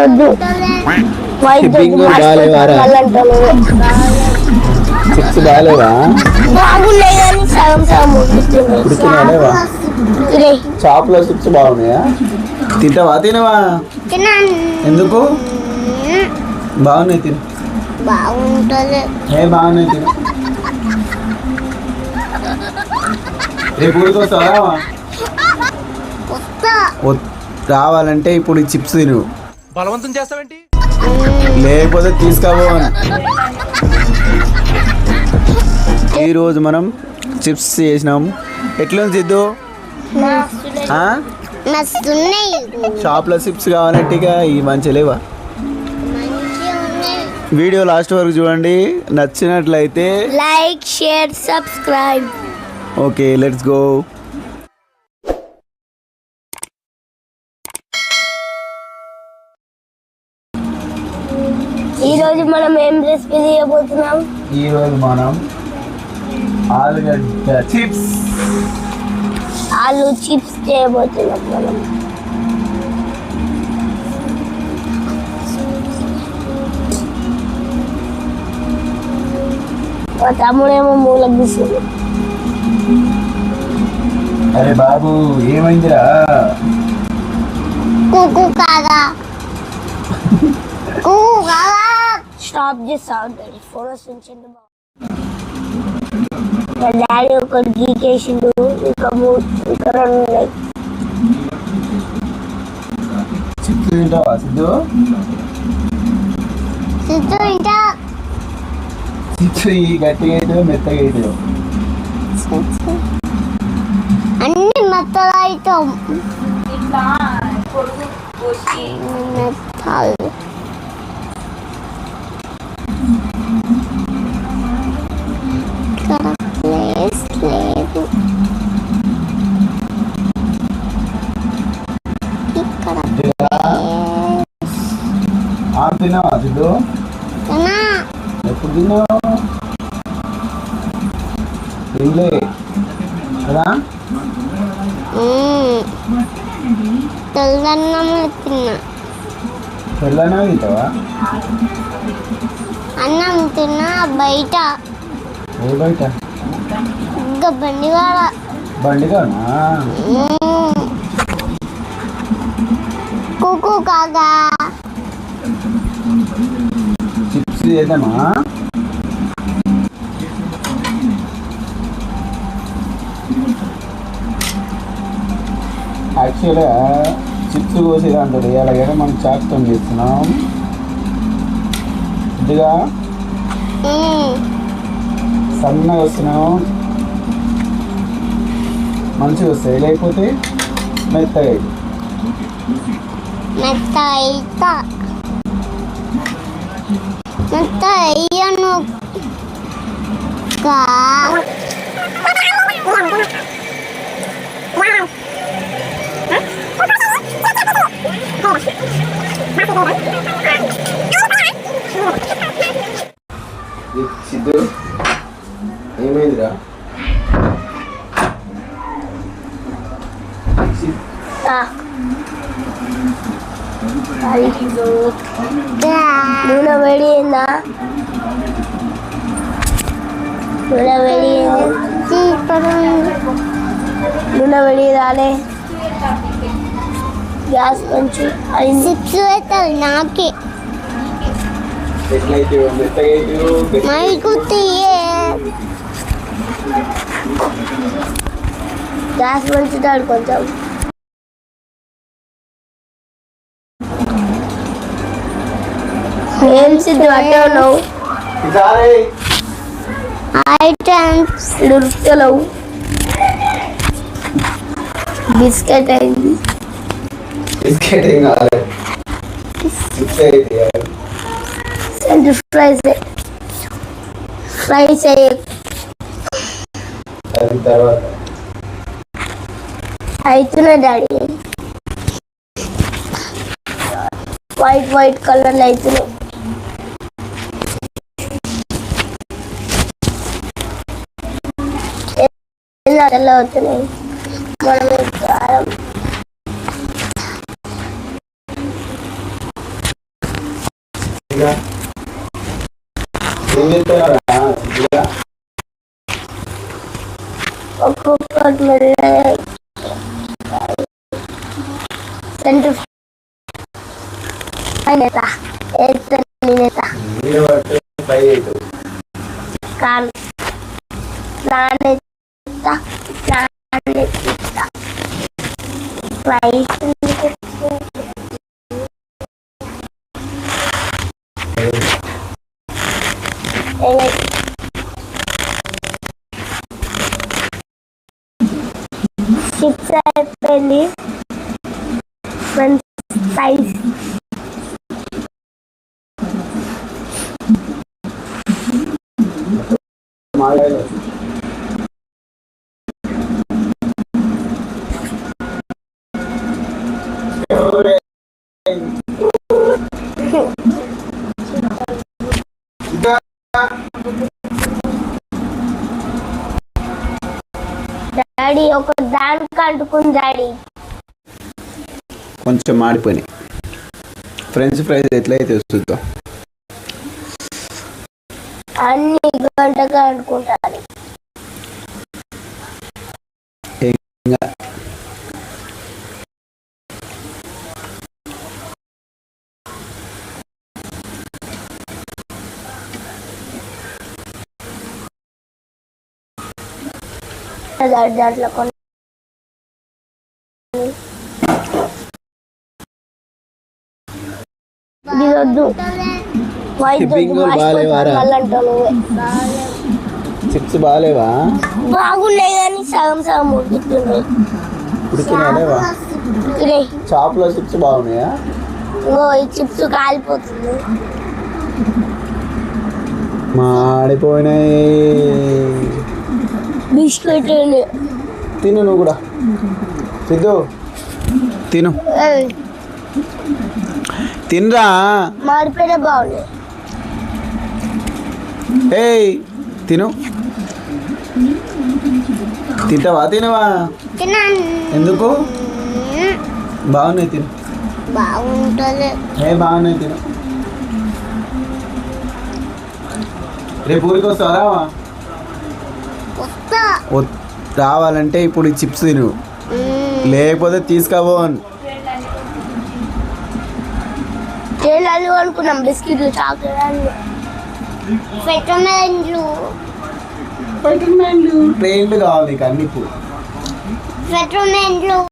వద్దు Bingo బాగాలేవారా? Chips బాగాలేవా? బాగున్నాయి కానీ సగం సగం ఉడికినాలేవా? షాప్లో చిప్స్ బాగున్నాయా? తింటావా? తినవా? ఎందుకు బాగున్నాయి? తిను. బాగుంటుంది. బాగున్నాయి తిను. రేపు ఊరికి వస్తావా? రావాలంటే ఇప్పుడు ఈ చిప్స్ తిను. బలవంతం చేస్తావేంటి? లేకపోతే తీసుకుపోవని. ఈరోజు మనం చిప్స్ చేసినాం. ఎట్లుంది సిద్ధు? షాప్లో చిప్స్ కావాలంటే ఇక ఈ మంచి లేవా? వీడియో లాస్ట్ వరకు చూడండి. నచ్చినట్లయితే like, share, subscribe. Okay, let's go. ఈరోజు మనం ఏం రెసిపీ చేయబోతున్నాం? ఈరోజు మనం ఆలుగడ్డ చిప్స్, ఆలు చిప్స్ చేయబోతున్నాం మనం. మా తమ్ముడేమో మూల కూర్చుంది. అరే బాబు ఏమైందిరా? కుకు కాగా స్టాప్ చేస్తా ఉంటాడు. ఫోటోస్ ఉంచండి. మా డాడీ ఒకటి గీకేసిండు. ఇంకా ఇంకా 2 ఉన్నాయి. చిప్స్ తింటావా సిద్ధు? చిప్స్ గట్టిగా అయితే మెత్తగా అయితే అన్ని మెత్తగా అవుతాం. లేదు ఇక్కడ తిన్నావా సిద్ధు? ఎప్పుడు తిన్నావు? తినలే కదా? తెల్లన్నం తిన్నా. తెల్లనే తింటావా? అన్నం తిన్నా బయట. ఏ బయట? ఇంకా బండిగాడ. బండిగానా? కుకు కాగా చిప్స్ చేద్దామా? యాక్చువల్గా చిప్స్ కోసేది అంటాడు. అలాగైనా మనం చాక్తో చేస్తున్నాం. ఇదిగా సన్నగా వస్తున్నాం. మంచిగా వస్తాయి. లేకపోతే మెత్తగా మెత్త అయ్యను. సిద్ధు ఏమైందిరా? నూనె వేడి అయిందా? నూనె వేడి నూనె వేడి రాలే. గ్యాస్ కొంచెం చిప్స్ అవుతుంది నాకే. గ్యాస్ మంచుతాడు కొంచెం. ఏం సిద్ధు అట్టే ఉన్నావు? ఐటమ్స్ దొరుకుతలేవు. బిస్కెట్ అయింది. ఫ్రై చేయ అవుతున్నా డాడీ. వైట్ కలర్లు అవుతున్నాయి. ఎలా అవుతున్నాయి? మనం కారం ఇంకా ఏం చెప్తారా ఇంకా ఒక్కొక్కటి సెంటర్ నేత నేత మీరు పట్టు ఫ్రై అవుతుంది కాన్ నాణ్యత ప్రైస్ చిప్స్ అయిపోయింది ఫ్రెండ్స్ సైజ్ మాట్లాడాలి డాడీ ఒక దానికి అంటుకుంది డాడీ కొంచెం మాడిపోయినాయి ఫ్రెంచ్ ఫ్రైస్ ఎట్లయితే వస్తుందో అన్ని గంటగా అనుకుంటారు ఇంకా దాంట్లో కొన్ని ఇది వద్దు బింగోలు బాగాలేవారా? చిప్స్ బాగాలేవా బాగున్నాయి కానీ సగం సగం ఉడుకుతున్నాయి ఉడికినాలేవా ఇదే షాప్లో చిప్స్ బాగున్నాయా ఇగో ఈ చిప్స్ కాలిపోతుంది మాడిపోయినాయి బిస్కెట్ తిను నువ్వు కూడా సిద్ధు తిను తినరా మాడిపోయినా బాగున్నాయి ఏయ్ తిను తింటావా తినవా ఎందుకు బాగున్నాయి తిను బాగుంటుంది బాగున్నాయి తిను రేపు ఊరికి వస్తావా రావాలంటే ఇప్పుడు ఈ చిప్స్ తిను లేకపోతే తీసుకోబో తేలాలు అనుకున్నాం బిస్కెట్లు చాక్లెట్లు ట్రైన్లు కావాలి నీకు అన్ని ఇప్పుడు పెట్రోల్